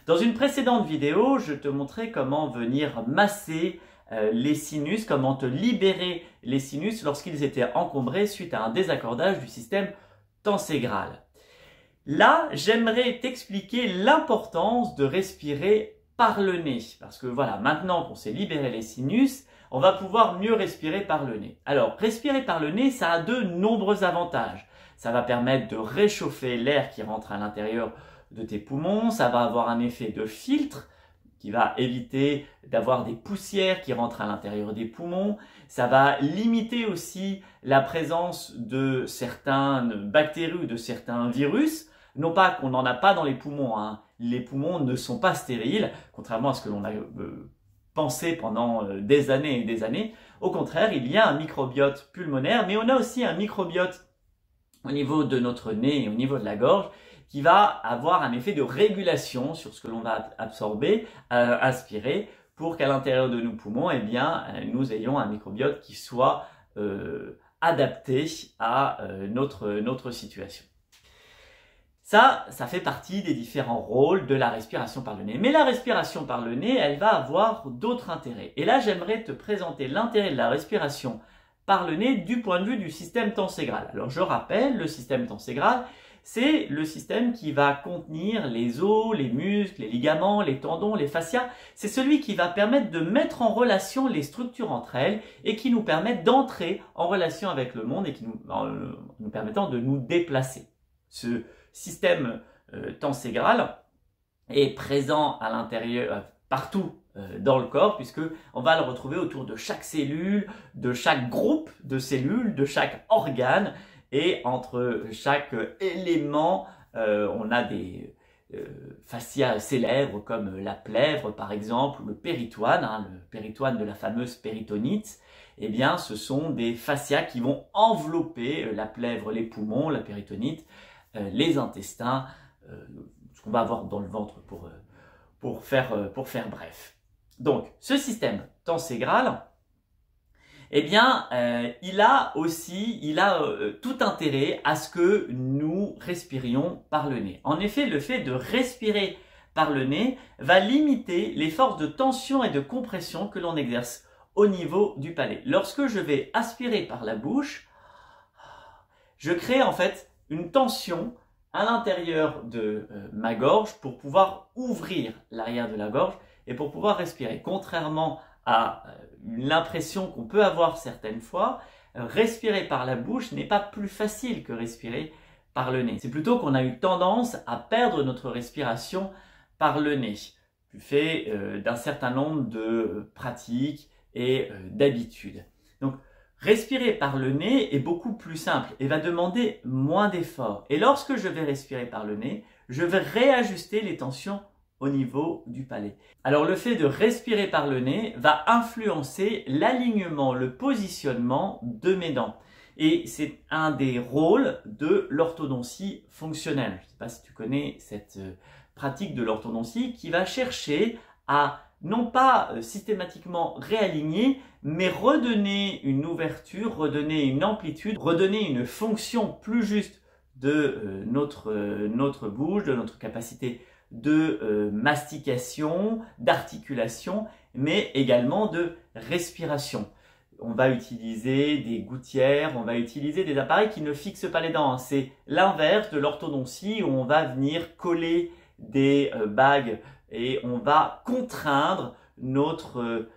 Dans une précédente vidéo, je te montrais comment venir masser les sinus, comment te libérer les sinus lorsqu'ils étaient encombrés suite à un désaccordage du système tenségral. Là, j'aimerais t'expliquer l'importance de respirer par le nez. Parce que voilà, maintenant qu'on s'est libéré les sinus, on va pouvoir mieux respirer par le nez. Alors, respirer par le nez, ça a de nombreux avantages. Ça va permettre de réchauffer l'air qui rentre à l'intérieur de tes poumons. Ça va avoir un effet de filtre qui va éviter d'avoir des poussières qui rentrent à l'intérieur des poumons. Ça va limiter aussi la présence de certaines bactéries ou de certains virus. Non pas qu'on n'en a pas dans les poumons, hein. Les poumons ne sont pas stériles, contrairement à ce que l'on a pensé pendant des années et des années. Au contraire, il y a un microbiote pulmonaire, mais on a aussi un microbiote au niveau de notre nez et au niveau de la gorge qui va avoir un effet de régulation sur ce que l'on va absorber, aspirer, pour qu'à l'intérieur de nos poumons, eh bien, nous ayons un microbiote qui soit adapté à notre situation. Ça fait partie des différents rôles de la respiration par le nez. Mais la respiration par le nez, elle va avoir d'autres intérêts. Et là, j'aimerais te présenter l'intérêt de la respiration par le nez du point de vue du système tenségral. Alors, je rappelle, le système tenségral, c'est le système qui va contenir les os, les muscles, les ligaments, les tendons, les fascias. C'est celui qui va permettre de mettre en relation les structures entre elles et qui nous permet d'entrer en relation avec le monde et qui nous permettant de nous déplacer. Ce système tenségral est présent à l'intérieur, partout dans le corps, puisque on va le retrouver autour de chaque cellule, de chaque groupe de cellules, de chaque organe, et entre chaque élément, on a des fascias célèbres comme la plèvre par exemple, ou le péritoine, hein, le péritoine de la fameuse péritonite. Eh bien, ce sont des fascias qui vont envelopper la plèvre, les poumons, la péritonite, les intestins, ce qu'on va avoir dans le ventre pour faire bref. Donc, ce système tenségral, eh bien, il a tout intérêt à ce que nous respirions par le nez. En effet, le fait de respirer par le nez va limiter les forces de tension et de compression que l'on exerce au niveau du palais. Lorsque je vais aspirer par la bouche, je crée en fait une tension à l'intérieur de ma gorge pour pouvoir ouvrir l'arrière de la gorge et pour pouvoir respirer. Contrairement à l'impression qu'on peut avoir certaines fois, respirer par la bouche n'est pas plus facile que respirer par le nez. C'est plutôt qu'on a eu tendance à perdre notre respiration par le nez, du fait d'un certain nombre de pratiques et d'habitudes. Donc, respirer par le nez est beaucoup plus simple et va demander moins d'efforts. Et lorsque je vais respirer par le nez, je vais réajuster les tensions au niveau du palais. Alors le fait de respirer par le nez va influencer l'alignement, le positionnement de mes dents. Et c'est un des rôles de l'orthodontie fonctionnelle. Je ne sais pas si tu connais cette pratique de l'orthodontie qui va chercher à non pas systématiquement réaligner, mais redonner une ouverture, redonner une amplitude, redonner une fonction plus juste de notre bouche, de notre capacité de mastication, d'articulation, mais également de respiration. On va utiliser des gouttières, on va utiliser des appareils qui ne fixent pas les dents. C'est l'inverse de l'orthodontie où on va venir coller des bagues et on va contraindre notre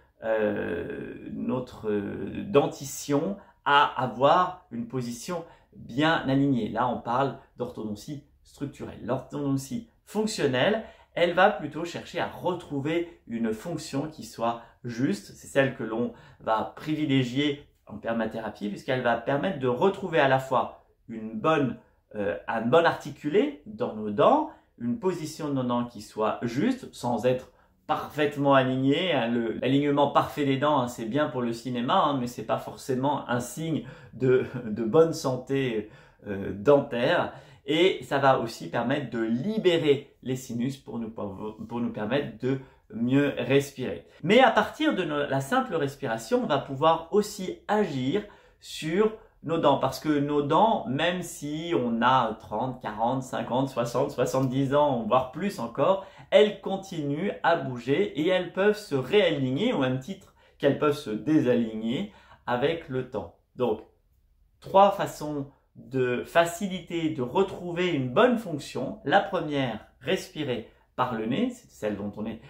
dentition à avoir une position bien alignée. Là, on parle d'orthodontie structurelle. L'orthodontie fonctionnelle, elle va plutôt chercher à retrouver une fonction qui soit juste. C'est celle que l'on va privilégier en permathérapie puisqu'elle va permettre de retrouver à la fois un bon articulé dans nos dents, une position de nos dents qui soit juste sans être parfaitement aligné. L'alignement parfait des dents, hein, c'est bien pour le cinéma, hein, mais c'est pas forcément un signe de bonne santé dentaire. Et ça va aussi permettre de libérer les sinus pour nous permettre de mieux respirer. Mais à partir de la simple respiration, on va pouvoir aussi agir sur nos dents. Parce que nos dents, même si on a 30, 40, 50, 60, 70 ans, voire plus encore, elles continuent à bouger et elles peuvent se réaligner au même titre qu'elles peuvent se désaligner avec le temps. Donc, 3 façons de faciliter, de retrouver une bonne fonction. La première, respirer par le nez, c'est celle dont on est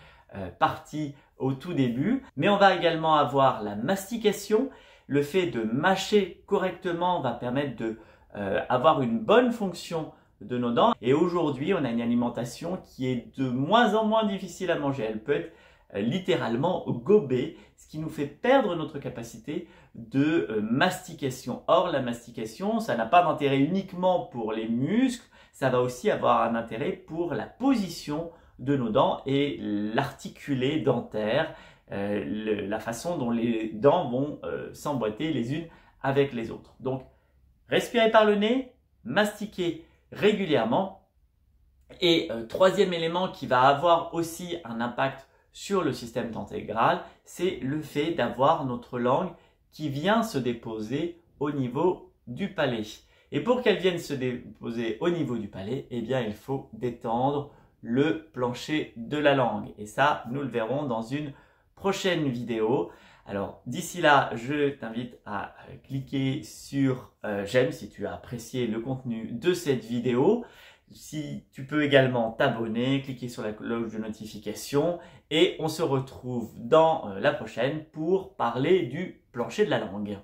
parti au tout début. Mais on va également avoir la mastication. Le fait de mâcher correctement va permettre de avoir une bonne fonction de nos dents. Et aujourd'hui, on a une alimentation qui est de moins en moins difficile à manger. Elle peut être littéralement gobée, ce qui nous fait perdre notre capacité de mastication. Or, la mastication, ça n'a pas d'intérêt uniquement pour les muscles, ça va aussi avoir un intérêt pour la position de nos dents et l'articulé dentaire, la façon dont les dents vont s'emboîter les unes avec les autres. Donc, respirer par le nez, mastiquer régulièrement. Et troisième élément qui va avoir aussi un impact sur le système dentégral, c'est le fait d'avoir notre langue qui vient se déposer au niveau du palais. Et pour qu'elle vienne se déposer au niveau du palais, eh bien, il faut détendre le plancher de la langue. Et ça, nous le verrons dans une prochaine vidéo. Alors, d'ici là, je t'invite à cliquer sur j'aime si tu as apprécié le contenu de cette vidéo. Si tu peux également t'abonner, cliquer sur la cloche de notification et on se retrouve dans la prochaine pour parler du plancher de la langue.